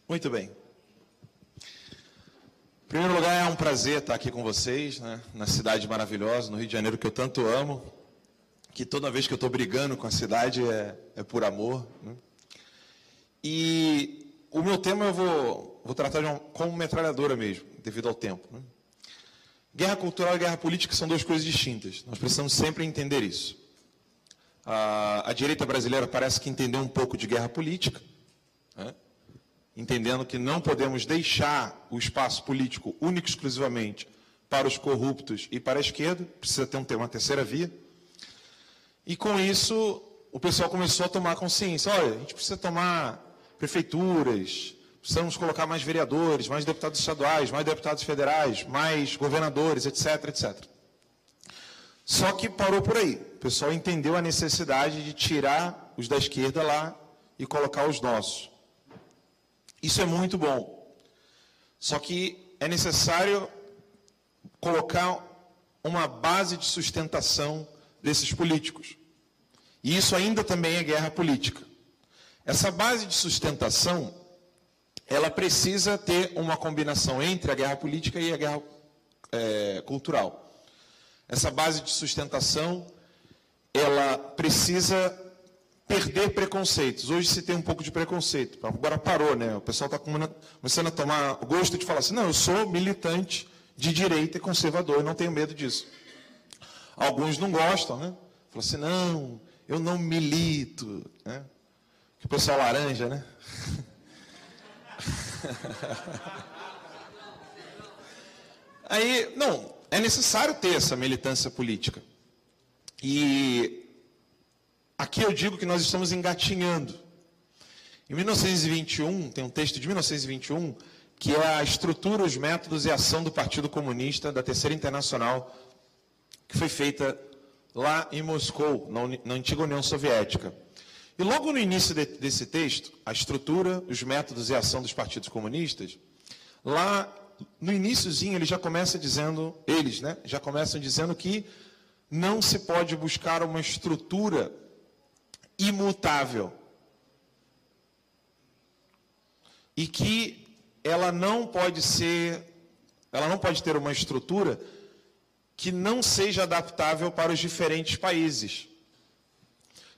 Muito bem. Em primeiro lugar, é um prazer estar aqui com vocês, né, na cidade maravilhosa, no Rio de Janeiro, que eu tanto amo, que toda vez que eu estou brigando com a cidade é por amor. Né? E o meu tema eu vou tratar como metralhadora mesmo, devido ao tempo. Né? Guerra cultural e guerra política são duas coisas distintas. Nós precisamos sempre entender isso. A direita brasileira parece que entendeu um pouco de guerra política, né? Entendendo que não podemos deixar o espaço político único e exclusivamente para os corruptos e para a esquerda, precisa ter uma terceira via. E com isso, o pessoal começou a tomar consciência. Olha, a gente precisa tomar prefeituras, precisamos colocar mais vereadores, mais deputados estaduais, mais deputados federais, mais governadores, etc, etc. Só que parou por aí. O pessoal entendeu a necessidade de tirar os da esquerda lá e colocar os nossos. Isso é muito bom. Só que é necessário colocar uma base de sustentação desses políticos. E isso ainda também é guerra política. Essa base de sustentação, ela precisa ter uma combinação entre a guerra política e a guerra cultural. Essa base de sustentação, ela precisa perder preconceitos. Hoje se tem um pouco de preconceito. Agora parou, né? O pessoal está começando a tomar gosto de falar assim, não, eu sou militante de direita e conservador, eu não tenho medo disso. Alguns não gostam, né? Falam assim, não, eu não milito. Né? Que o pessoal laranja, né? Aí, não, é necessário ter essa militância política. E aqui eu digo que nós estamos engatinhando. Em 1921, tem um texto de 1921, que é a estrutura, os métodos e a ação do Partido Comunista da Terceira Internacional, que foi feita lá em Moscou, na antiga União Soviética. E logo no início desse texto, a estrutura, os métodos e a ação dos partidos comunistas, lá no iniciozinho ele já começa dizendo, já começam dizendo que não se pode buscar uma estrutura imutável. E que ela não pode ter uma estrutura que não seja adaptável para os diferentes países.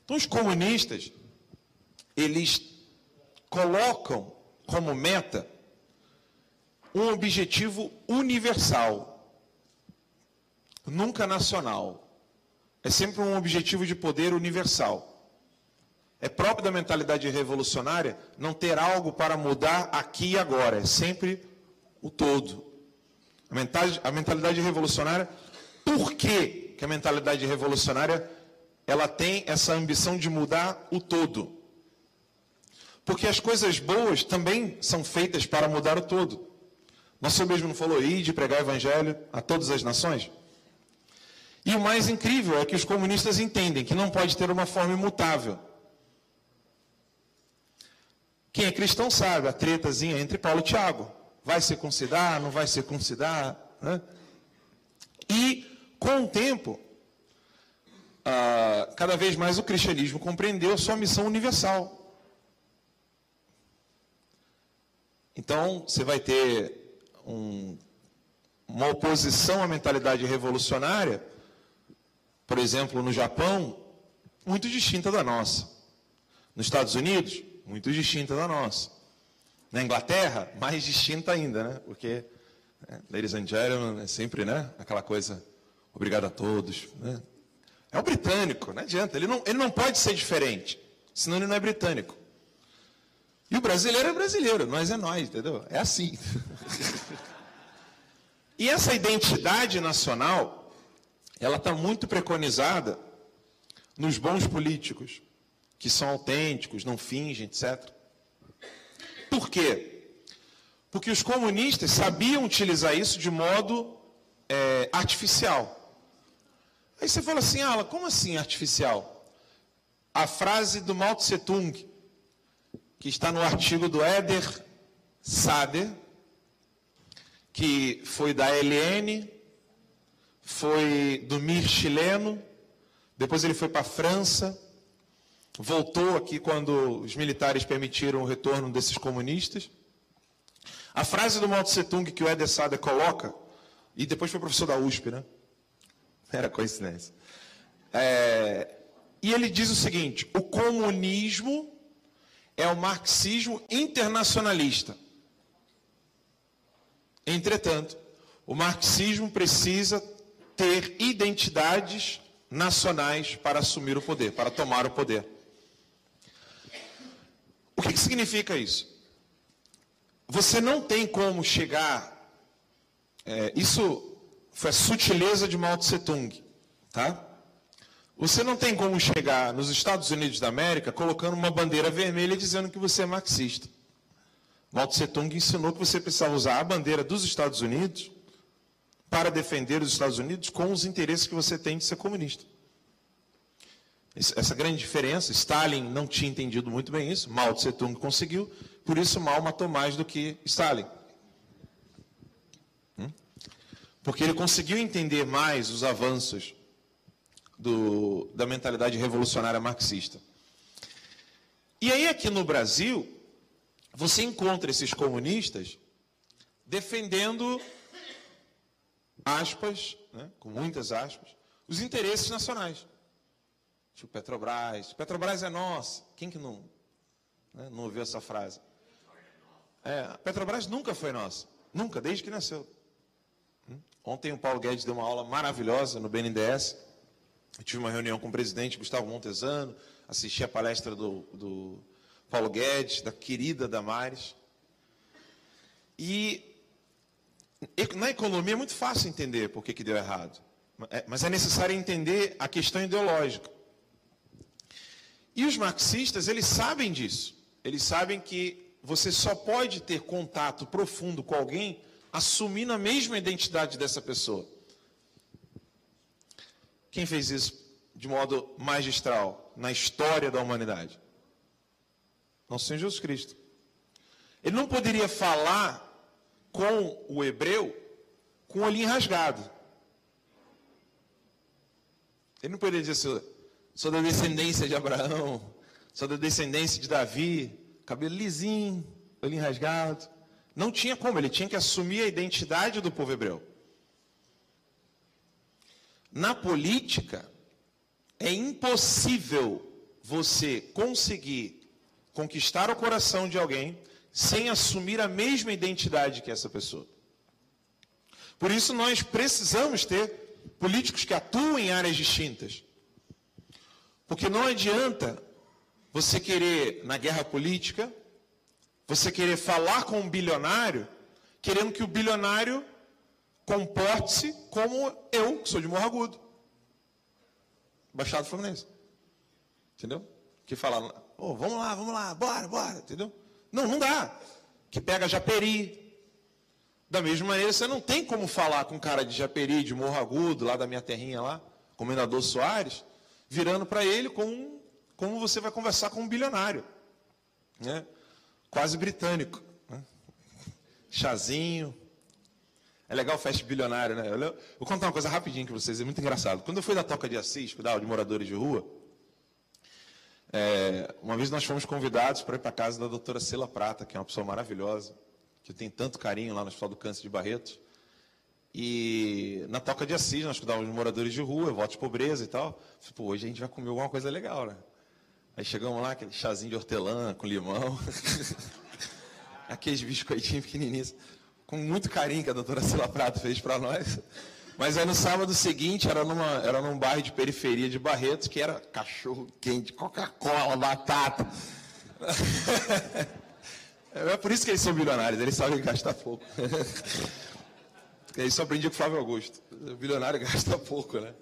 Então, os comunistas, eles colocam como meta um objetivo universal, nunca nacional. É sempre um objetivo de poder universal. É próprio da mentalidade revolucionária não ter algo para mudar aqui e agora, é sempre o todo. A mentalidade revolucionária, por que a mentalidade revolucionária ela tem essa ambição de mudar o todo? Porque as coisas boas também são feitas para mudar o todo. Nosso mesmo não falou, de pregar o evangelho a todas as nações? E o mais incrível é que os comunistas entendem que não pode ter uma forma imutável. Quem é cristão sabe, a tretazinha entre Paulo e Tiago. Vai circuncidar, não vai circuncidar? Né? E, com o tempo, cada vez mais o cristianismo compreendeu a sua missão universal. Então, você vai ter uma oposição à mentalidade revolucionária, por exemplo, no Japão, muito distinta da nossa. Nos Estados Unidos, muito distinta da nossa. Na Inglaterra, mais distinta ainda, né? Porque, ladies and gentlemen, é sempre, né? Aquela coisa, obrigado a todos. Né? É o britânico, não adianta. Ele não pode ser diferente, senão ele não é britânico. E o brasileiro é brasileiro, nós é nós, entendeu? É assim. E essa identidade nacional, ela está muito preconizada nos bons políticos, que são autênticos, não fingem, etc. Por quê? Porque os comunistas sabiam utilizar isso de modo artificial. Aí você fala assim, como assim artificial? A frase do Mao Tse Tung, que está no artigo do Eder Sader, que foi da LN, foi do MIR chileno, depois ele foi para a França, voltou aqui quando os militares permitiram o retorno desses comunistas. A frase do Mao Tse Tung que o Eder Sader coloca, e depois foi professor da USP, né? Era coincidência. E ele diz o seguinte: o comunismo é o marxismo internacionalista. Entretanto, o marxismo precisa ter identidades nacionais para assumir o poder, para tomar o poder. O que significa isso? Você não tem como chegar... isso foi a sutileza de Mao Tse Tung, tá? Você não tem como chegar nos Estados Unidos da América colocando uma bandeira vermelha dizendo que você é marxista. Mao Tse Tung ensinou que você precisava usar a bandeira dos Estados Unidos para defender os Estados Unidos com os interesses que você tem de ser comunista. Essa grande diferença, Stalin não tinha entendido muito bem isso, Mao Tse Tung conseguiu, por isso Mao matou mais do que Stalin. Porque ele conseguiu entender mais os avanços da mentalidade revolucionária marxista. E aí aqui no Brasil, você encontra esses comunistas defendendo, aspas, né, com muitas aspas, os interesses nacionais. Tipo Petrobras. Petrobras é nossa. Quem que não ouviu essa frase? A Petrobras nunca foi nossa. Nunca, desde que nasceu. Ontem o Paulo Guedes deu uma aula maravilhosa no BNDES. Eu tive uma reunião com o presidente Gustavo Montesano, assisti a palestra do Paulo Guedes, da querida Damares. E na economia é muito fácil entender por que deu errado. Mas é necessário entender a questão ideológica. E os marxistas, eles sabem disso. Eles sabem que você só pode ter contato profundo com alguém assumindo a mesma identidade dessa pessoa. Quem fez isso de modo magistral na história da humanidade? Nosso Senhor Jesus Cristo. Ele não poderia falar com o hebreu com o olhinho rasgado. Ele não poderia dizer assim: sou da descendência de Abraão, sou da descendência de Davi, cabelo lisinho, olhinho rasgado. Não tinha como, ele tinha que assumir a identidade do povo hebreu. Na política, é impossível você conseguir conquistar o coração de alguém sem assumir a mesma identidade que essa pessoa. Por isso nós precisamos ter políticos que atuam em áreas distintas. Porque não adianta você querer, na guerra política, você querer falar com um bilionário, querendo que o bilionário comporte-se como eu, que sou de Morro Agudo, Baixada Fluminense. Entendeu? Que fala, vamos lá, bora, entendeu? Não dá. Que pega Japeri. Da mesma maneira, você não tem como falar com um cara de Japeri, de Morro Agudo, lá da minha terrinha lá, Comendador Soares, virando para ele como você vai conversar com um bilionário, né? Quase britânico, né? Chazinho. É legal festa bilionário, né? Vou contar uma coisa rapidinho para vocês, é muito engraçado. Quando eu fui da Toca de Assis, cuidar de moradores de rua, uma vez nós fomos convidados para ir para a casa da doutora Cela Prata, que é uma pessoa maravilhosa, que eu tenho tanto carinho lá no Hospital do Câncer de Barretos. E na Toca de Assis, nós cuidávamos de moradores de rua, voto de pobreza e tal. Falei, pô, hoje a gente vai comer alguma coisa legal, né? Aí chegamos lá, aquele chazinho de hortelã com limão, aqueles biscoitinhos pequenininhos, com muito carinho que a doutora Cela Prata fez para nós. Mas aí no sábado seguinte, era num bairro de periferia de Barretos, que era cachorro quente, Coca-Cola, batata. É por isso que eles são bilionários, eles sabem gastar pouco. Isso eu aprendi com o Flávio Augusto. O bilionário gasta pouco, né?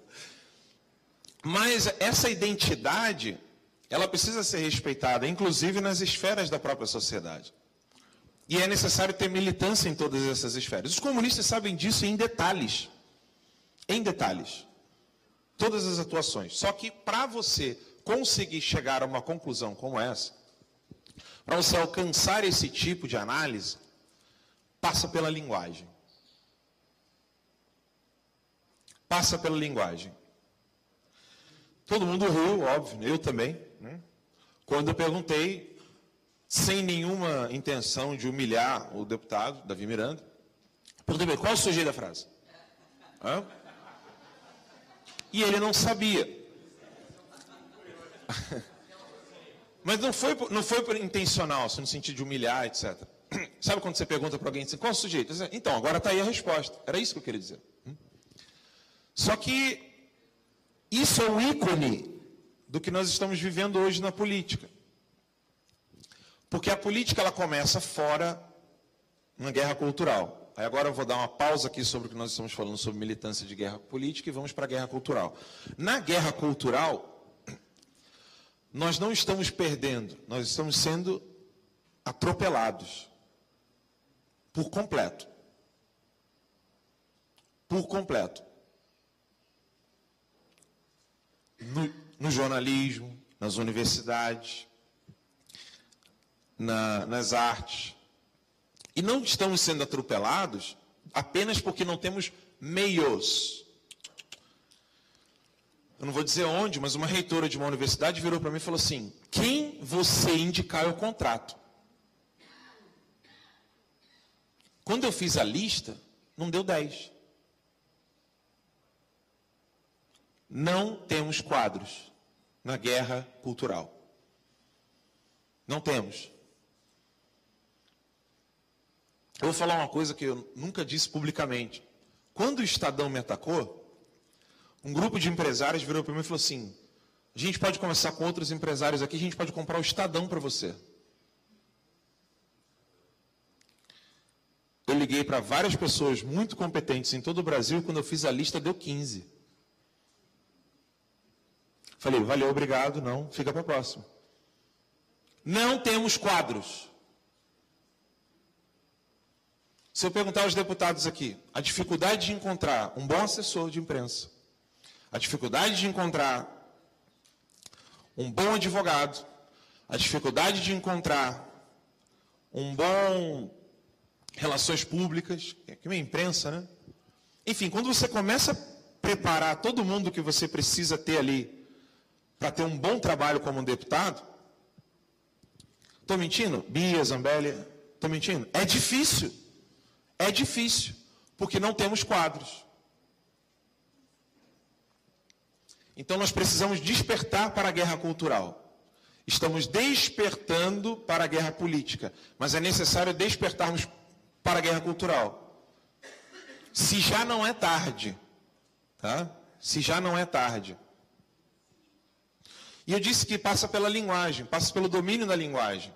Mas essa identidade, ela precisa ser respeitada, inclusive nas esferas da própria sociedade. E é necessário ter militância em todas essas esferas. Os comunistas sabem disso em detalhes. Em detalhes. Todas as atuações. Só que para você conseguir chegar a uma conclusão como essa, para você alcançar esse tipo de análise, passa pela linguagem. Passa pela linguagem. Todo mundo riu, óbvio, eu também, né? Quando eu perguntei sem nenhuma intenção de humilhar o deputado, Davi Miranda. Perguntei, qual é o sujeito da frase? Hã? E ele não sabia. Mas não foi por intencional, assim, no sentido de humilhar, etc. Sabe quando você pergunta para alguém assim, qual é o sujeito? Então, agora está aí a resposta. Era isso que eu queria dizer. Só que isso é um ícone do que nós estamos vivendo hoje na política. Porque a política ela começa fora, uma guerra cultural. Aí agora eu vou dar uma pausa aqui sobre o que nós estamos falando sobre militância de guerra política e vamos para a guerra cultural. Na guerra cultural, nós não estamos perdendo, nós estamos sendo atropelados. Por completo. Por completo. No jornalismo, nas universidades, nas artes. E não estamos sendo atropelados apenas porque não temos meios. Eu não vou dizer onde, mas uma reitora de uma universidade virou para mim e falou assim, quem você indicar eu contrato. Quando eu fiz a lista, não deu 10. Não temos quadros na guerra cultural. Não temos. Eu vou falar uma coisa que eu nunca disse publicamente. Quando o Estadão me atacou, um grupo de empresários virou para mim e falou assim, a gente pode conversar com outros empresários aqui, a gente pode comprar o Estadão para você. Eu liguei para várias pessoas muito competentes em todo o Brasil e quando eu fiz a lista deu 15. Falei, valeu, obrigado, não, fica para a próxima. Não temos quadros. Se eu perguntar aos deputados aqui, a dificuldade de encontrar um bom assessor de imprensa, a dificuldade de encontrar um bom advogado, a dificuldade de encontrar um bom relações públicas, que é uma imprensa, né? Enfim, quando você começa a preparar todo mundo que você precisa ter ali para ter um bom trabalho como um deputado, estou mentindo? Bia, Zambelli, estou mentindo? É difícil, porque não temos quadros. Então nós precisamos despertar para a guerra cultural. Estamos despertando para a guerra política, mas é necessário despertarmos para a guerra cultural. Se já não é tarde, tá? Se já não é tarde. E eu disse que passa pela linguagem, passa pelo domínio da linguagem.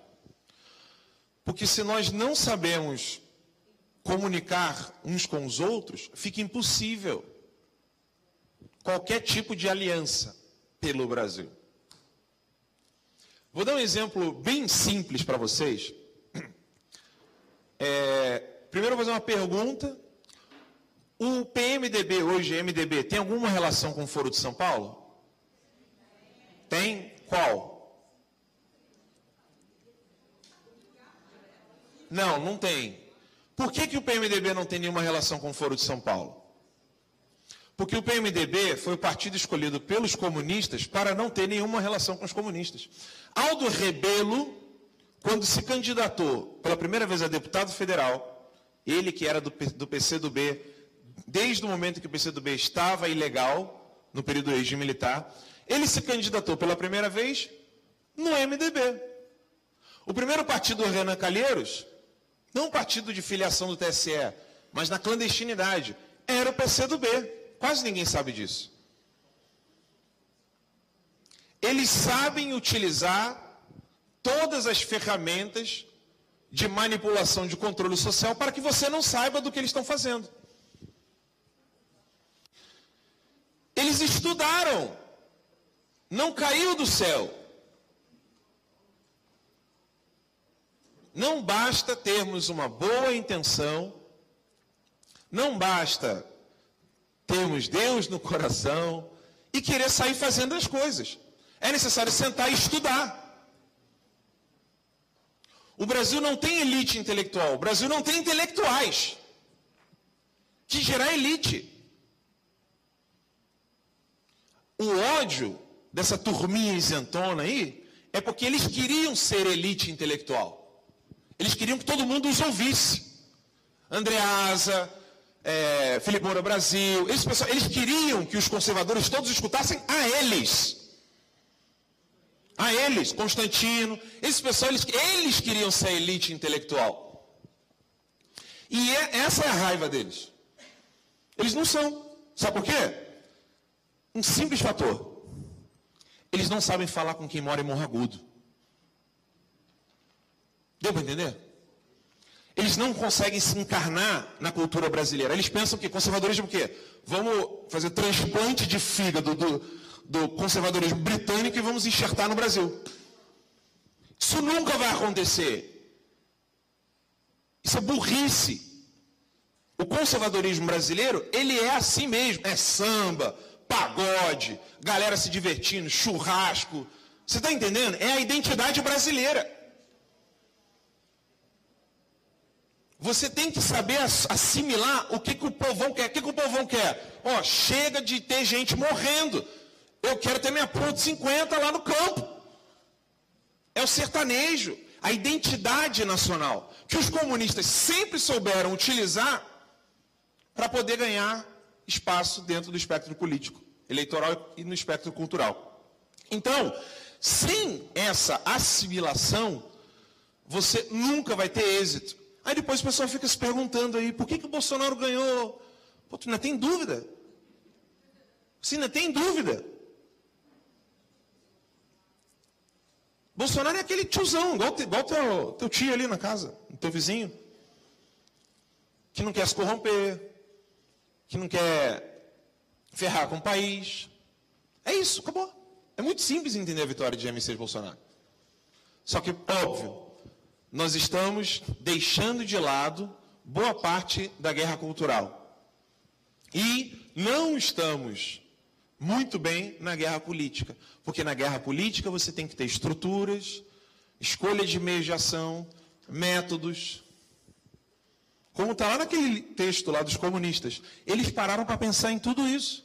Porque se nós não sabemos comunicar uns com os outros, fica impossível qualquer tipo de aliança pelo Brasil. Vou dar um exemplo bem simples para vocês. Primeiro eu vou fazer uma pergunta. O PMDB, hoje MDB, tem alguma relação com o Foro de São Paulo? Tem? Qual? Não, não tem. Por que o PMDB não tem nenhuma relação com o Foro de São Paulo? Porque o PMDB foi o partido escolhido pelos comunistas para não ter nenhuma relação com os comunistas. Aldo Rebelo, quando se candidatou pela primeira vez a deputado federal, ele que era do PCdoB, desde o momento que o PCdoB estava ilegal, no período do regime militar, ele se candidatou pela primeira vez no MDB. O primeiro partido do Renan Calheiros, não um partido de filiação do TSE, mas na clandestinidade, era o PCdoB. Quase ninguém sabe disso. Eles sabem utilizar todas as ferramentas de manipulação de controle social para que você não saiba do que eles estão fazendo. Eles estudaram. Não caiu do céu. Não basta termos uma boa intenção, não basta termos Deus no coração e querer sair fazendo as coisas. É necessário sentar e estudar. O Brasil não tem elite intelectual, o Brasil não tem intelectuais que gerar elite. O ódio dessa turminha isentona aí é porque eles queriam ser elite intelectual. Eles queriam que todo mundo os ouvisse. Andreasa, Felipe Moura Brasil, eles queriam que os conservadores todos escutassem a eles. A eles, Constantino, esses pessoal, eles queriam ser a elite intelectual. E essa é a raiva deles. Eles não são. Sabe por quê? Um simples fator. Eles não sabem falar com quem mora em Morro Agudo. Deu para entender? Eles não conseguem se encarnar na cultura brasileira. Eles pensam que conservadorismo é o quê? Vamos fazer transplante de fígado do conservadorismo britânico e vamos enxertar no Brasil. Isso nunca vai acontecer. Isso é burrice. O conservadorismo brasileiro, ele é assim mesmo. É samba, pagode, galera se divertindo, churrasco. Você está entendendo? É a identidade brasileira. Você tem que saber assimilar o que o povão quer. O que o povão quer? Ó, chega de ter gente morrendo. Eu quero ter minha ponte 50 lá no campo. É o sertanejo, a identidade nacional, que os comunistas sempre souberam utilizar para poder ganhar espaço dentro do espectro político, eleitoral e no espectro cultural. Então, sem essa assimilação, você nunca vai ter êxito. Aí depois o pessoal fica se perguntando aí, por que o Bolsonaro ganhou? Pô, tu ainda tem dúvida? Você ainda tem dúvida? Bolsonaro é aquele tiozão, igual teu tio ali na casa, teu vizinho, que não quer se corromper, que não quer ferrar com o país. É isso, acabou. É muito simples entender a vitória de Jair Bolsonaro. Só que, óbvio, nós estamos deixando de lado boa parte da guerra cultural. E não estamos muito bem na guerra política. Porque na guerra política você tem que ter estruturas, escolha de meios de ação, métodos. Como está lá naquele texto lá dos comunistas. Eles pararam para pensar em tudo isso.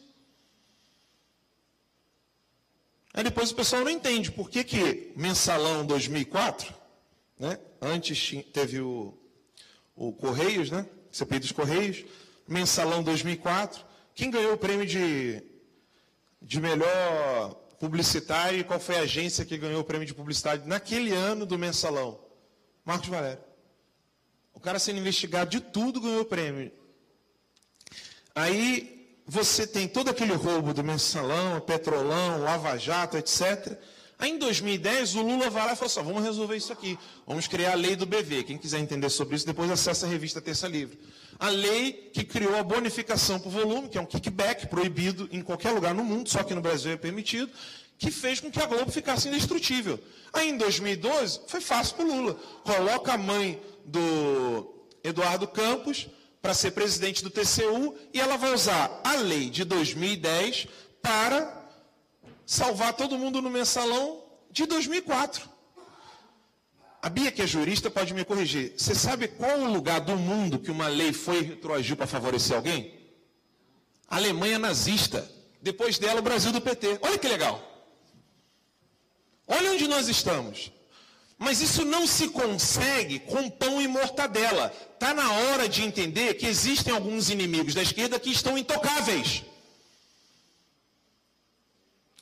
Aí depois o pessoal não entende por que Mensalão 2004, né? Antes teve o Correios, né? CPI dos Correios, Mensalão 2004. Quem ganhou o prêmio de melhor publicitário e qual foi a agência que ganhou o prêmio de publicidade naquele ano do Mensalão? Marcos Valério. O cara sendo investigado de tudo ganhou o prêmio. Aí você tem todo aquele roubo do Mensalão, Petrolão, Lava Jato, etc. Aí em 2010 o Lula vai lá e falou assim, vamos resolver isso aqui. Vamos criar a lei do BV. Quem quiser entender sobre isso, depois acessa a revista Terça Livre. A lei que criou a bonificação por volume, que é um kickback proibido em qualquer lugar no mundo, só que no Brasil é permitido, que fez com que a Globo ficasse indestrutível. Aí em 2012 foi fácil para o Lula. Coloca a mãe do Eduardo Campos para ser presidente do TCU e ela vai usar a lei de 2010 para salvar todo mundo no Mensalão de 2004. A Bia, que é jurista, pode me corrigir. Você sabe qual o lugar do mundo que uma lei foi e retroagiu para favorecer alguém? A Alemanha nazista. Depois dela, o Brasil do PT. Olha que legal. Olha onde nós estamos. Mas isso não se consegue com pão e mortadela. Está na hora de entender que existem alguns inimigos da esquerda que estão intocáveis.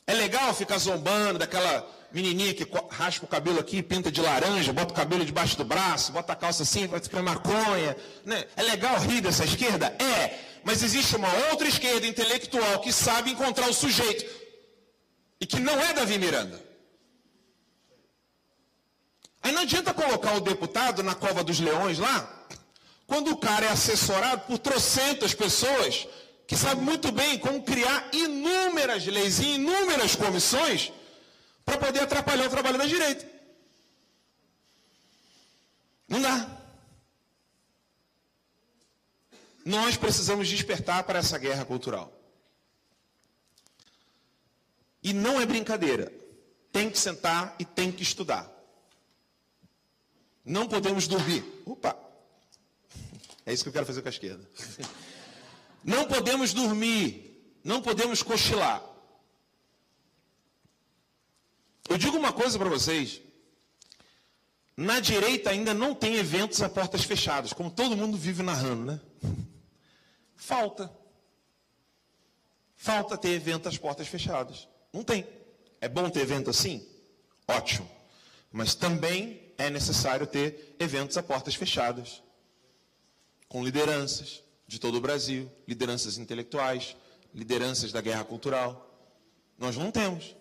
É legal ficar zombando daquela menininha que raspa o cabelo aqui, pinta de laranja, bota o cabelo debaixo do braço, bota a calça assim, vai ficar maconha. Né? É legal rir dessa esquerda? É. Mas existe uma outra esquerda intelectual que sabe encontrar o sujeito. E que não é Davi Miranda. Aí não adianta colocar o deputado na cova dos leões lá, quando o cara é assessorado por trocentas pessoas que sabem muito bem como criar inúmeras leis e inúmeras comissões para poder atrapalhar o trabalho da direita. Não dá. Nós precisamos despertar para essa guerra cultural. E não é brincadeira. Tem que sentar e tem que estudar. Não podemos dormir. Opa! É isso que eu quero fazer com a esquerda. Não podemos dormir. Não podemos cochilar. Eu digo uma coisa para vocês. Na direita ainda não tem eventos a portas fechadas, como todo mundo vive narrando, né? Falta. Falta ter evento às portas fechadas. Não tem. É bom ter evento assim? Ótimo. Mas também é necessário ter eventos a portas fechadas. Com lideranças de todo o Brasil, lideranças intelectuais, lideranças da guerra cultural. Nós não temos.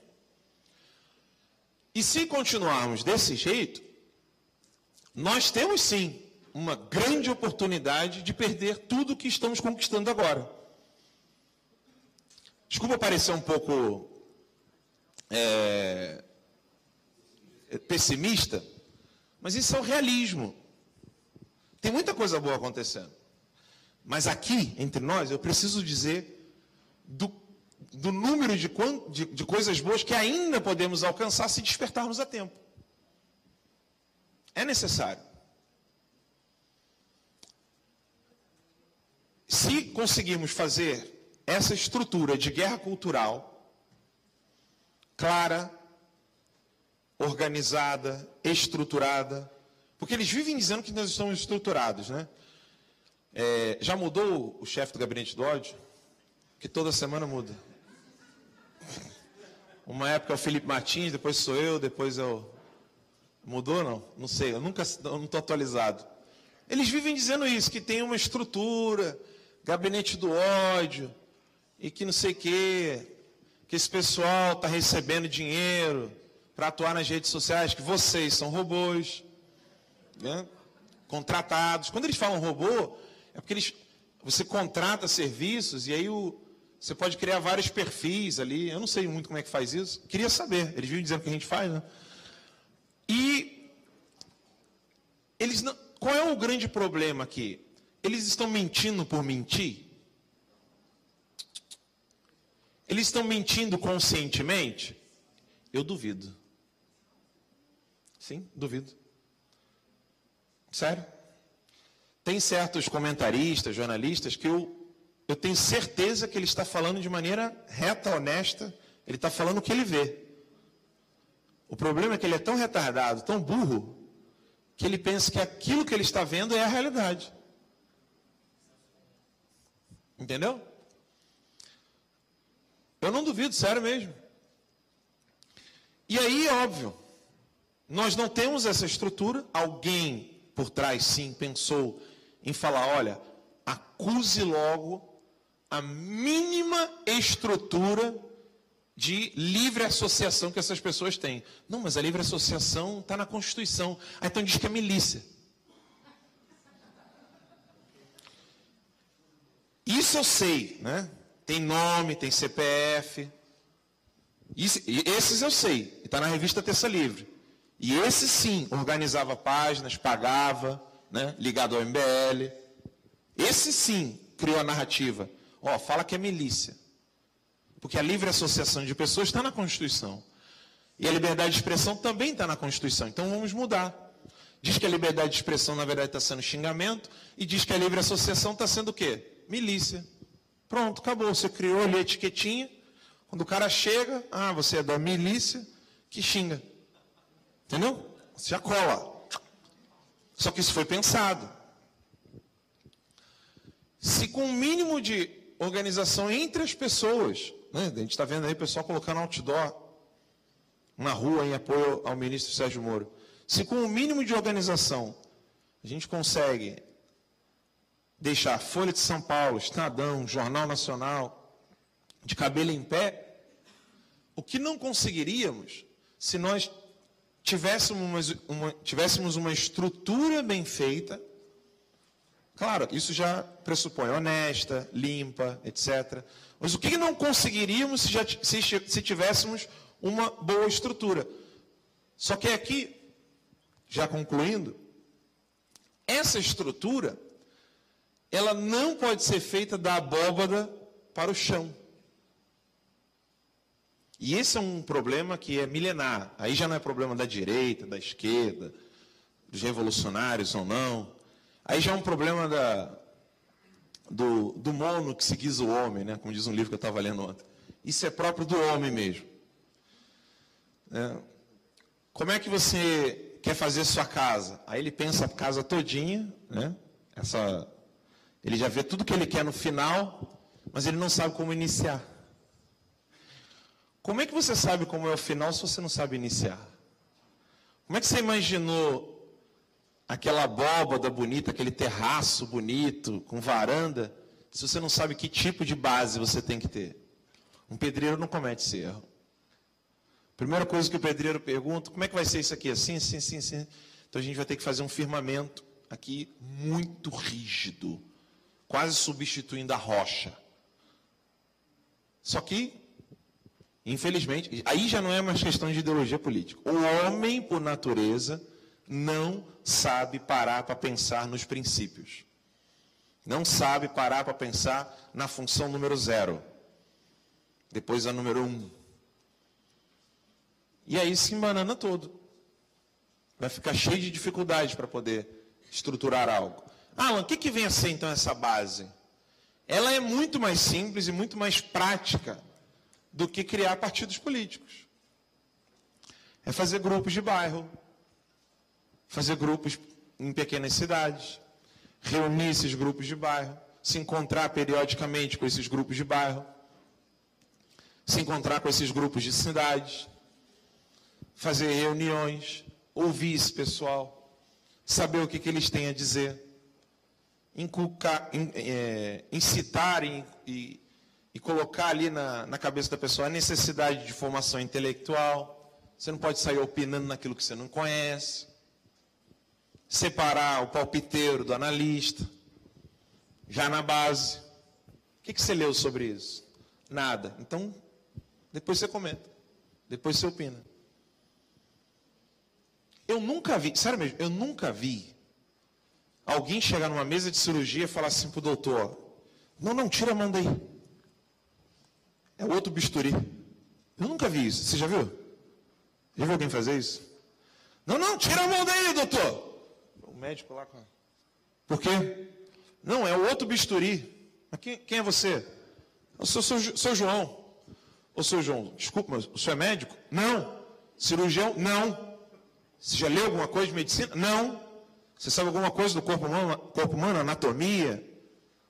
E se continuarmos desse jeito, nós temos sim uma grande oportunidade de perder tudo que estamos conquistando agora. Desculpa parecer um pouco pessimista, mas isso é o realismo. Tem muita coisa boa acontecendo. Mas aqui, entre nós, eu preciso dizer do número de coisas boas que ainda podemos alcançar se despertarmos a tempo. É necessário. Se conseguirmos fazer essa estrutura de guerra cultural clara, organizada, estruturada, porque eles vivem dizendo que nós estamos estruturados, né? Já mudou o chefe do gabinete do ódio? Que toda semana muda. Uma época é o Felipe Martins, depois sou eu, depois é o... Mudou não? Não sei, eu não estou atualizado. Eles vivem dizendo isso, que tem uma estrutura, gabinete do ódio, e que não sei o quê, que esse pessoal está recebendo dinheiro para atuar nas redes sociais, que vocês são robôs, né? Contratados. Quando eles falam robô, é porque você contrata serviços e aí você pode criar vários perfis ali. Eu não sei muito como é que faz isso. Queria saber. Eles vivem dizendo que a gente faz, né? E eles não, qual é o grande problema aqui? Eles estão mentindo por mentir? Eles estão mentindo conscientemente? Eu duvido. Sim, duvido. Sério. Tem certos comentaristas, jornalistas, que eu tenho certeza que ele está falando de maneira reta, honesta, ele está falando o que ele vê. O problema é que ele é tão retardado, tão burro, que ele pensa que aquilo que ele está vendo é a realidade. Entendeu? Eu não duvido, sério mesmo. E aí, óbvio, nós não temos essa estrutura. Alguém por trás, sim, pensou em falar, olha, acuse logo a mínima estrutura de livre associação que essas pessoas têm. Não, mas a livre associação está na Constituição. Ah, então diz que é milícia. Isso eu sei, né? Tem nome, tem CPF. Esses eu sei. Está na revista Terça Livre. E esse sim, organizava páginas, pagava, né? Ligado ao MBL. Esse sim criou a narrativa. Ó, fala que é milícia. Porque a livre associação de pessoas está na Constituição. E a liberdade de expressão também está na Constituição. Então vamos mudar. Diz que a liberdade de expressão, na verdade, está sendo xingamento. E diz que a livre associação está sendo o quê? Milícia. Pronto, acabou. Você criou ali a etiquetinha. Quando o cara chega, você é da milícia, que xinga. Entendeu? Você já cola. Só que isso foi pensado. Se com o mínimo de organização entre as pessoas, né? A gente está vendo aí o pessoal colocando outdoor na rua em apoio ao ministro Sérgio Moro. Se com o mínimo de organização a gente consegue deixar a Folha de São Paulo, Estadão, Jornal Nacional, de cabelo em pé, o que não conseguiríamos se nós tivéssemos uma estrutura bem feita. Claro, isso já pressupõe honesta, limpa, etc. Mas o que não conseguiríamos se tivéssemos uma boa estrutura? Só que aqui, já concluindo, essa estrutura, ela não pode ser feita da abóbada para o chão. E esse é um problema que é milenar. Aí já não é problema da direita, da esquerda, dos revolucionários ou não. Aí já é um problema do mono que se guisa o homem, né? Como diz um livro que eu estava lendo ontem. Isso é próprio do homem mesmo. como é que você quer fazer sua casa? Aí ele pensa a casa todinha, né? Ele já vê tudo que ele quer no final, mas ele não sabe como iniciar. Como é que você sabe como é o final se você não sabe iniciar? Como é que você imaginou aquela abóbada bonita, aquele terraço bonito, com varanda, se você não sabe que tipo de base você tem que ter? Um pedreiro não comete esse erro. Primeira coisa que o pedreiro pergunta, como é que vai ser isso aqui? Assim, assim, assim, assim. Então a gente vai ter que fazer um firmamento aqui muito rígido, quase substituindo a rocha. Só que, infelizmente, aí já não é mais questão de ideologia política. O homem, por natureza, não sabe parar para pensar nos princípios. Não sabe parar para pensar na função número 0. Depois a número 1. E aí se embanana todo. Vai ficar cheio de dificuldades para poder estruturar algo. Alan, o que vem a ser então essa base? Ela é muito mais simples e muito mais prática do que criar partidos políticos. É fazer grupos de bairro, fazer grupos em pequenas cidades, reunir esses grupos de bairro, se encontrar periodicamente com esses grupos de bairro, se encontrar com esses grupos de cidades, fazer reuniões, ouvir esse pessoal, saber o que eles têm a dizer, inculcar, incitar e colocar ali na cabeça da pessoa a necessidade de formação intelectual. Você não pode sair opinando naquilo que você não conhece. Separar o palpiteiro do analista, já na base. O que você leu sobre isso? Nada. Então, depois você comenta. Depois você opina. Eu nunca vi, sério mesmo, eu nunca vi alguém chegar numa mesa de cirurgia e falar assim para o doutor, não, tira a mão daí. É outro bisturi. Eu nunca vi isso. Você já viu? Já viu alguém fazer isso? Não, tira a mão daí, doutor. O médico lá com... Por quê? Não, é o outro bisturi. Mas quem é você? Eu sou João. Ô, seu João, desculpa, mas o senhor é médico? Não. Cirurgião? Não. Você já leu alguma coisa de medicina? Não. Você sabe alguma coisa do corpo humano, anatomia?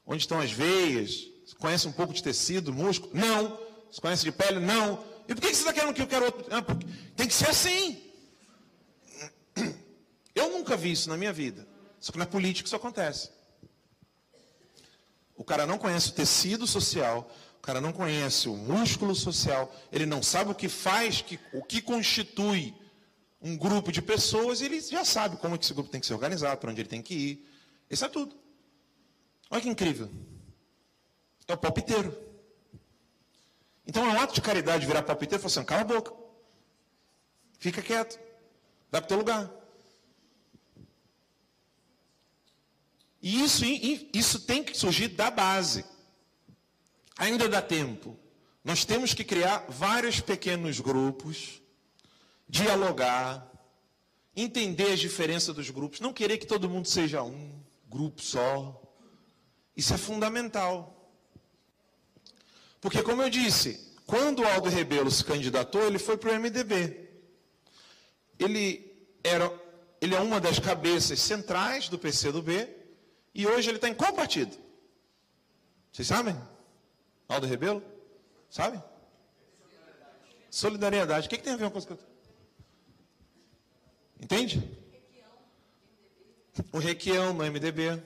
Onde estão as veias? Você conhece um pouco de tecido, músculo? Não. Você conhece de pele? Não. E por que você está querendo que eu quero outro? Ah, tem que ser assim. Eu nunca vi isso na minha vida. Só que na política isso acontece. O cara não conhece o tecido social, o cara não conhece o músculo social, ele não sabe o que faz, o que constitui um grupo de pessoas, e ele já sabe como é que esse grupo tem que ser organizado, para onde ele tem que ir. Isso é tudo. Olha que incrível. É o palpiteiro. Então é um ato de caridade virar palpiteiro e falar assim, cala a boca. Fica quieto. Vai para o teu lugar. E isso tem que surgir da base. Ainda dá tempo. Nós temos que criar vários pequenos grupos, dialogar, entender as diferenças dos grupos, não querer que todo mundo seja um grupo só. Isso é fundamental. Porque, como eu disse, quando o Aldo Rebelo se candidatou, ele foi para o MDB. Ele é uma das cabeças centrais do PCdoB, e hoje ele está em qual partido? Vocês sabem? Aldo Rebelo? Sabe? Solidariedade. O que tem a ver com a coisa que eu estou... Entende? O Requião no MDB.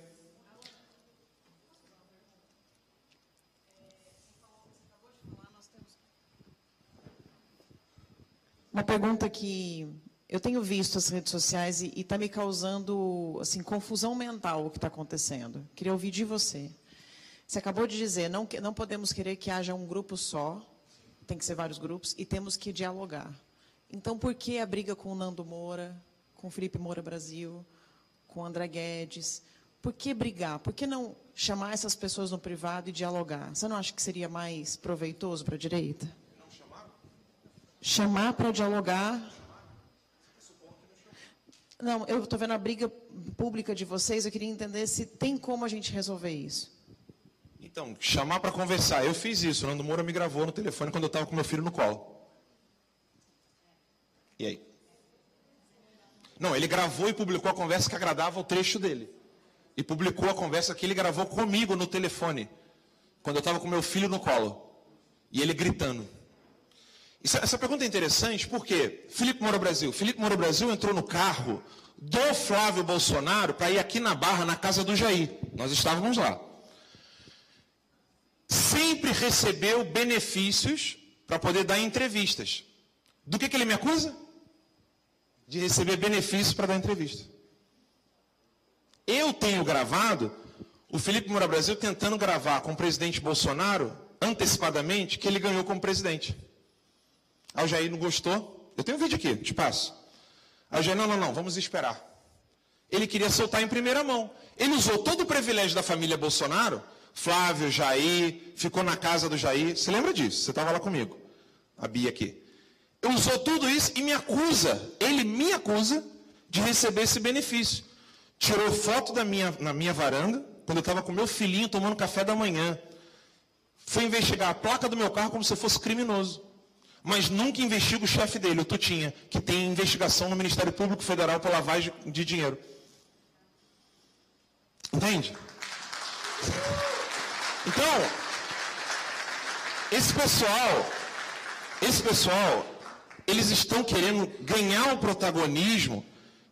Uma pergunta que eu tenho visto as redes sociais e está me causando assim, confusão mental o que está acontecendo. Queria ouvir de você. Você acabou de dizer, não podemos querer que haja um grupo só, tem que ser vários grupos, e temos que dialogar. Então, por que a briga com o Nando Moura, com o Felipe Moura Brasil, com o André Guedes? Por que brigar? Por que não chamar essas pessoas no privado e dialogar? Você não acha que seria mais proveitoso para a direita? Não chamar? Chamar para dialogar. Não, eu estou vendo a briga pública de vocês, eu queria entender se tem como a gente resolver isso. Então, chamar para conversar. Eu fiz isso. O Nando Moura me gravou no telefone quando eu estava com meu filho no colo. E aí? Não, ele gravou e publicou a conversa que agradava o trecho dele. E publicou a conversa que ele gravou comigo no telefone, quando eu estava com meu filho no colo. E ele gritando. Essa pergunta é interessante porque Felipe Moura Brasil entrou no carro do Flávio Bolsonaro para ir aqui na Barra, na casa do Jair. Nós estávamos lá. Sempre recebeu benefícios para poder dar entrevistas. Do que ele me acusa? De receber benefícios para dar entrevista. Eu tenho gravado o Felipe Moura Brasil tentando gravar com o presidente Bolsonaro antecipadamente que ele ganhou como presidente. Aí o Jair não gostou. Eu tenho um vídeo aqui, te passo. Aí o Jair, não, vamos esperar. Ele queria soltar em primeira mão. Ele usou todo o privilégio da família Bolsonaro, Flávio, Jair, ficou na casa do Jair. Você lembra disso? Você estava lá comigo. A Bia aqui. Ele usou tudo isso e me acusa. Ele me acusa de receber esse benefício. Tirou foto na minha varanda, quando eu estava com meu filhinho tomando café da manhã. Foi investigar a placa do meu carro como se fosse criminoso. Mas nunca investiga o chefe dele, o Tutinha, que tem investigação no Ministério Público Federal por lavagem de dinheiro. Entende? Então, esse pessoal, eles estão querendo ganhar um protagonismo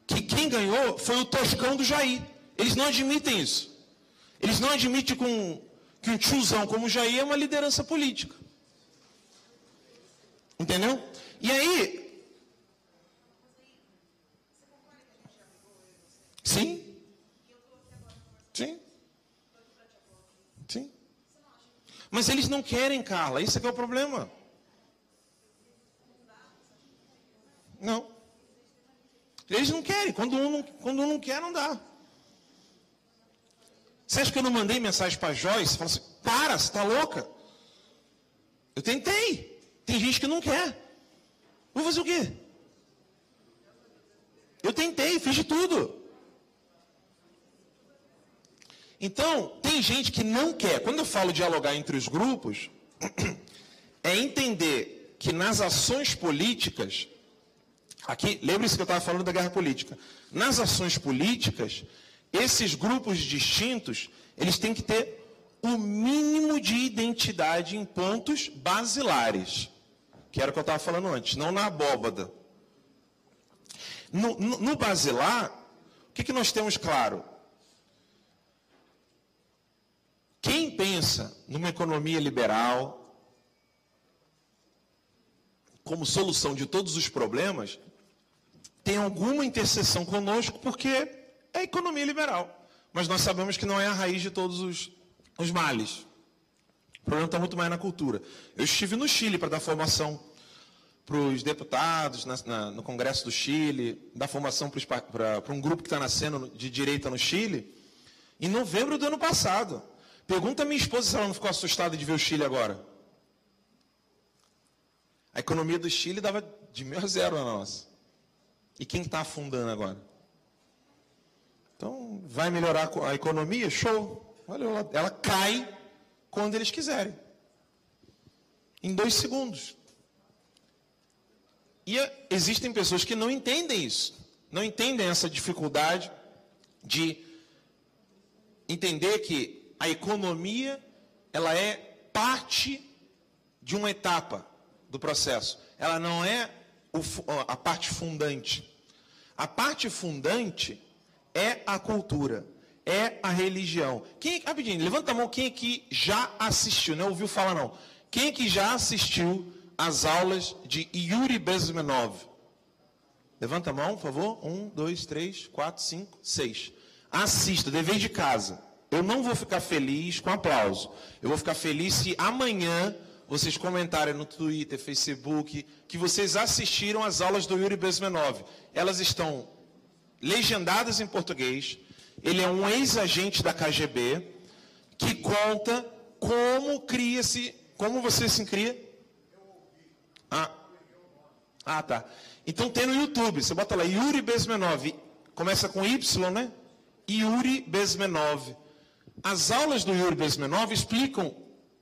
que quem ganhou foi o toscão do Jair. Eles não admitem isso. Eles não admitem que um tiozão como o Jair é uma liderança política. Entendeu? E aí... Sim. Mas eles não querem, Carla. Isso é que é o problema. Não. Eles não querem. Quando um não quer, não dá. Você acha que eu não mandei mensagem para a Joyce? Fala assim, para, você está louca? Eu tentei. Tem gente que não quer. Vou fazer o quê? Eu tentei, fiz de tudo. Então, tem gente que não quer. Quando eu falo dialogar entre os grupos, é entender que nas ações políticas, aqui, lembre-se que eu estava falando da guerra política. Nas ações políticas, esses grupos distintos, eles têm que ter o mínimo de identidade em pontos basilares. Que era o que eu estava falando antes, não na abóbada. No basilar, o que nós temos claro? Quem pensa numa economia liberal como solução de todos os problemas, tem alguma interseção conosco porque é a economia liberal. Mas nós sabemos que não é a raiz de todos os males. O problema está muito mais na cultura. Eu estive no Chile para dar formação para os deputados no Congresso do Chile, dar formação para um grupo que está nascendo de direita no Chile, em novembro do ano passado. Pergunta a minha esposa se ela não ficou assustada de ver o Chile agora. A economia do Chile dava de 1.0 a nossa. E quem está afundando agora? Então, vai melhorar a economia? Show. Olha, ela cai quando eles quiserem. Em 2 segundos. E existem pessoas que não entendem isso. Não entendem essa dificuldade de entender que a economia, ela é parte de uma etapa do processo. Ela não é a parte fundante. A parte fundante é a cultura, é a religião. Rapidinho, levanta a mão quem aqui já assistiu, não ouviu falar não. Quem aqui já assistiu às aulas de Yuri Bezmenov? Levanta a mão, por favor. 1, 2, 3, 4, 5, 6. Assista, dever de casa. Eu não vou ficar feliz com aplauso. Eu vou ficar feliz se amanhã vocês comentarem no Twitter, Facebook, que vocês assistiram às aulas do Yuri Bezmenov. Elas estão legendadas em português. Ele é um ex-agente da KGB que conta como cria-se... Como você se cria? Tá. Então tem no YouTube. Você bota lá, Yuri Bezmenov. Começa com Y, né? Yuri Bezmenov. As aulas do Yuri Bezmenov explicam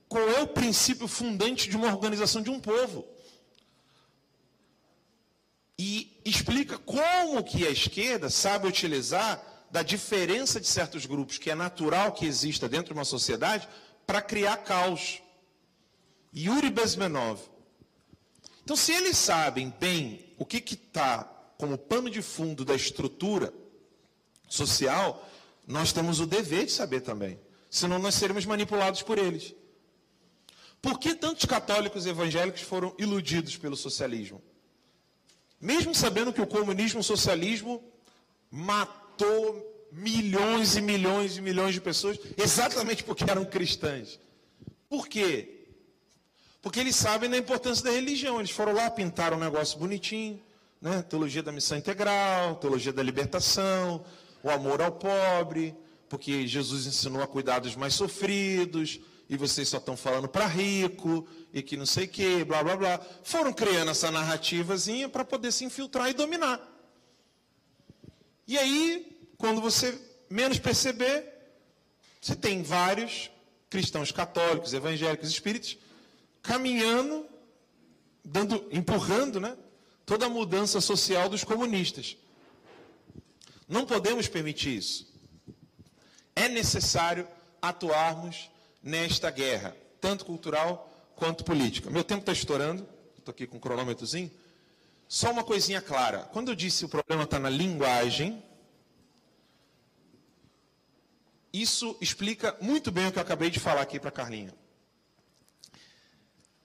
qual é o princípio fundante de uma organização de um povo. e explica como que a esquerda sabe utilizar da diferença de certos grupos, que é natural que exista dentro de uma sociedade, para criar caos. Yuri Bezmenov. Então, se eles sabem bem o que está como pano de fundo da estrutura social, nós temos o dever de saber também. Senão nós seremos manipulados por eles. Por que tantos católicos evangélicos foram iludidos pelo socialismo? Mesmo sabendo que o comunismo, o socialismo, matou milhões e milhões e milhões de pessoas, exatamente porque eram cristãs. Por quê? Porque eles sabem da importância da religião. Eles foram lá, pintaram um negócio bonitinho, né? Teologia da missão integral, teologia da libertação, o amor ao pobre, porque Jesus ensinou a cuidar dos mais sofridos, e vocês só estão falando para rico, e que não sei o quê, blá, blá, blá. Foram criando essa narrativazinha para poder se infiltrar e dominar. E aí, quando você menos perceber, você tem vários cristãos católicos, evangélicos, espíritas, caminhando, empurrando, né, toda a mudança social dos comunistas. Não podemos permitir isso. É necessário atuarmos nesta guerra, tanto cultural quanto política. Meu tempo está estourando, estou aqui com um cronômetrozinho. Só uma coisinha clara. Quando eu disse o problema está na linguagem, isso explica muito bem o que eu acabei de falar aqui para a Carlinha.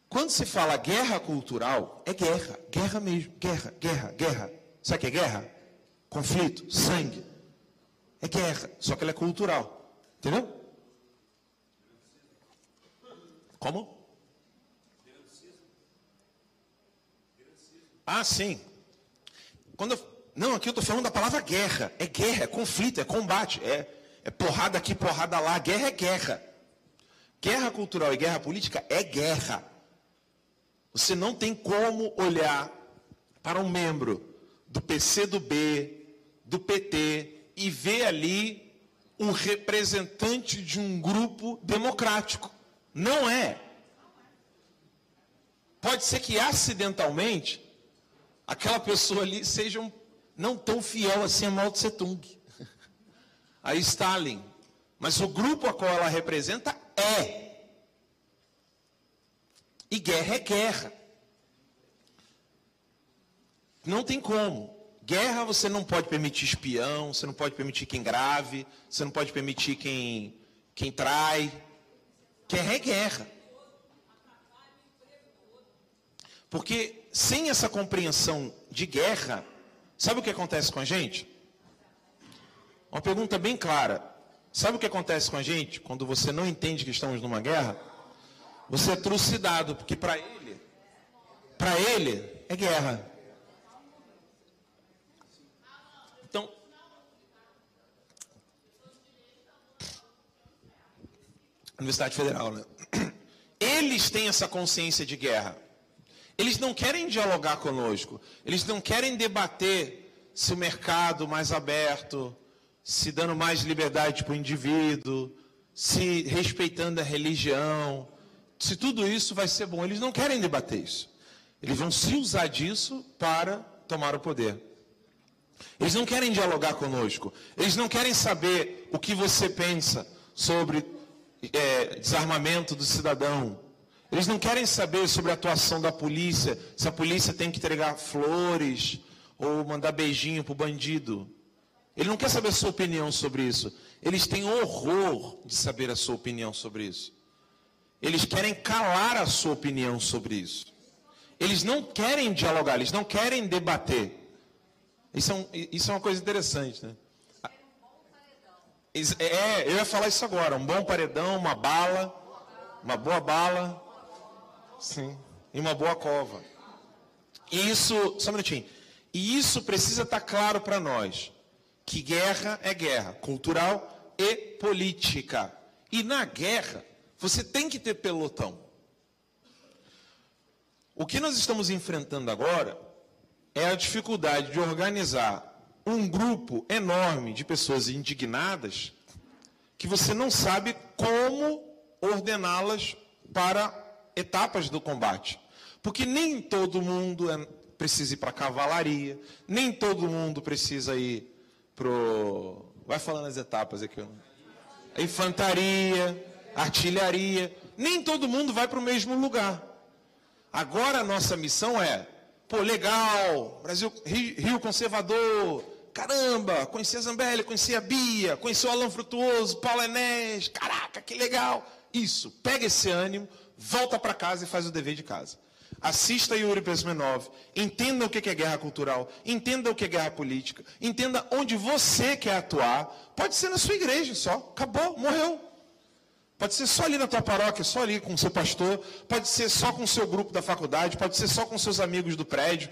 Quando se fala guerra cultural, é guerra, guerra mesmo, guerra, guerra, guerra. Sabe o que é guerra? Conflito, sangue. É guerra, só que ela é cultural. Entendeu? Como? Ah, sim. Não, aqui eu estou falando da palavra guerra. É guerra, é conflito, é combate. É porrada aqui, porrada lá. Guerra é guerra. Guerra cultural e guerra política é guerra. Você não tem como olhar para um membro do PCdoB, do PT, e ver ali um representante de um grupo democrático. Não é. Pode ser que acidentalmente aquela pessoa ali seja não tão fiel assim a Mao Tse Tung, a Stalin. Mas o grupo a qual ela representa é. E guerra é guerra. Não tem como. Guerra você não pode permitir espião, você não pode permitir quem grave, você não pode permitir quem trai. Guerra é guerra. Porque sem essa compreensão de guerra, sabe o que acontece com a gente? Uma pergunta bem clara. Sabe o que acontece com a gente quando você não entende que estamos numa guerra? Você é trucidado, porque para ele é guerra. Então, Universidade Federal, né? Eles têm essa consciência de guerra. Eles não querem dialogar conosco. Eles não querem debater se o mercado mais aberto, se dando mais liberdade para o indivíduo, se respeitando a religião, se tudo isso vai ser bom. Eles não querem debater isso. Eles vão se usar disso para tomar o poder. Eles não querem dialogar conosco. Eles não querem saber o que você pensa sobre desarmamento do cidadão. Eles não querem saber sobre a atuação da polícia, se a polícia tem que entregar flores ou mandar beijinho para o bandido. Ele não quer saber a sua opinião sobre isso. Eles têm horror de saber a sua opinião sobre isso. Eles querem calar a sua opinião sobre isso. Eles não querem dialogar, eles não querem debater. Isso é uma coisa interessante, né? Eu ia falar isso agora. Um bom paredão, uma boa bala, sim, e uma boa cova. E isso, só um minutinho. E isso precisa estar claro para nós, que guerra é guerra, cultural e política. E na guerra, você tem que ter pelotão. O que nós estamos enfrentando agora é a dificuldade de organizar um grupo enorme de pessoas indignadas que você não sabe como ordená-las para etapas do combate. Porque nem todo mundo precisa ir para a cavalaria, nem todo mundo precisa ir para o... Vai falando as etapas aqui. A infantaria, artilharia, nem todo mundo vai para o mesmo lugar. Agora a nossa missão é, pô, legal, Brasil, Rio Conservador, caramba, conheci a Zambelli, conheci a Bia, conheci o Alan Frutuoso, Paulo Enés, caraca, que legal. Isso, pega esse ânimo, volta para casa e faz o dever de casa. Assista Yuri Bezmenov, entenda o que é guerra cultural, entenda o que é guerra política, entenda onde você quer atuar. Pode ser na sua igreja só, acabou, morreu. Pode ser só ali na tua paróquia, só ali com o seu pastor, pode ser só com o seu grupo da faculdade, pode ser só com seus amigos do prédio,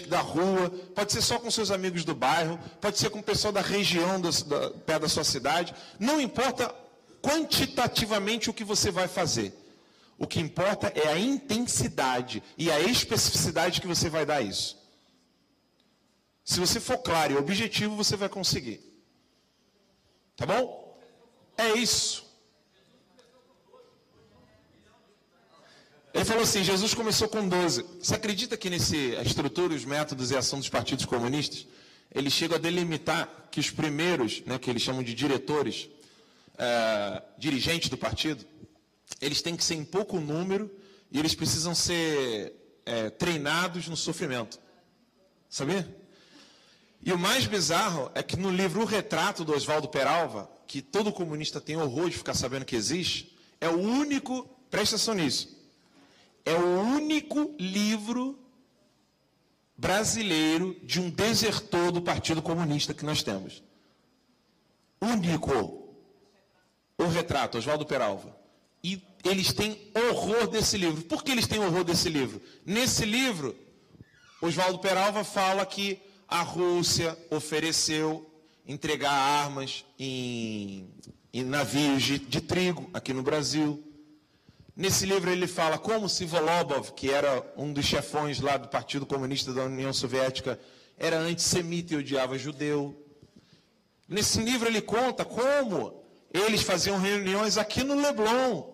da rua, pode ser só com seus amigos do bairro, pode ser com o pessoal da região, perto da sua cidade. Não importa quantitativamente o que você vai fazer. O que importa é a intensidade e a especificidade que você vai dar a isso. Se você for claro e objetivo, você vai conseguir. Tá bom? É isso. Ele falou assim, Jesus começou com 12. Você acredita que a estrutura, os métodos e a ação dos partidos comunistas, eles chegam a delimitar que os primeiros, né, que eles chamam de diretores, dirigentes do partido, eles têm que ser em pouco número e eles precisam ser treinados no sofrimento. Sabia? E o mais bizarro é que no livro O Retrato, do Oswaldo Peralva, que todo comunista tem horror de ficar sabendo que existe, é o único, presta atenção nisso, é o único livro brasileiro de um desertor do Partido Comunista que nós temos. Único. O Retrato, Oswaldo Peralva. E eles têm horror desse livro. Por que eles têm horror desse livro? Nesse livro, Oswaldo Peralva fala que a Rússia ofereceu entregar armas em navios de trigo aqui no Brasil. Nesse livro ele fala como se Volobov, que era um dos chefões lá do Partido Comunista da União Soviética, era antissemita e odiava judeu. Nesse livro ele conta como eles faziam reuniões aqui no Leblon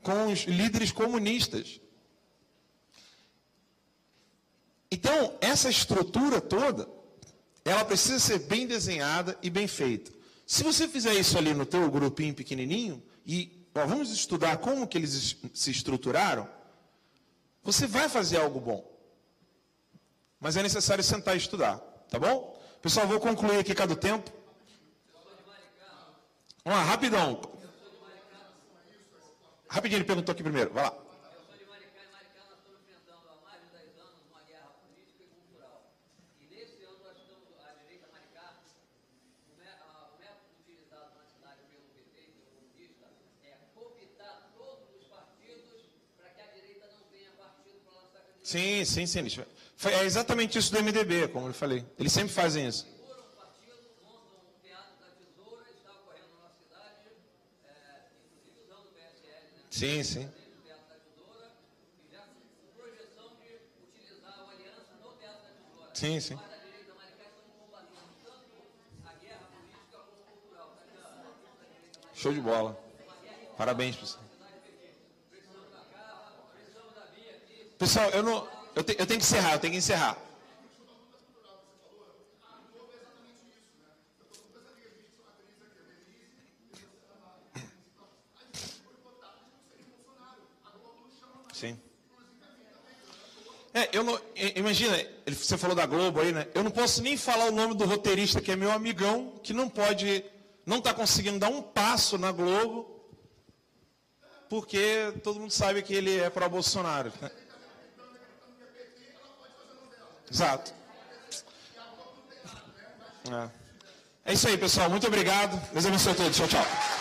com os líderes comunistas. Então, essa estrutura toda, ela precisa ser bem desenhada e bem feita. Se você fizer isso ali no teu grupinho pequenininho, e vamos estudar como que eles se estruturaram, você vai fazer algo bom. Mas é necessário sentar e estudar, tá bom? Pessoal, vou concluir aqui cada tempo. Vamos lá, rapidão. Rapidinho, ele perguntou aqui primeiro, vai lá. Sim. É exatamente isso do MDB, como eu falei. Eles sempre fazem isso. Sim. Sim. Show de bola. Parabéns, pessoal. Pessoal, eu tenho que encerrar, Sim. Imagina, você falou da Globo aí, né? Eu não posso nem falar o nome do roteirista, que é meu amigão, que não está conseguindo dar um passo na Globo, porque todo mundo sabe que ele é pró-Bolsonaro, né? Exato. É isso aí, pessoal. Muito obrigado. Deus abençoe a todos. Tchau.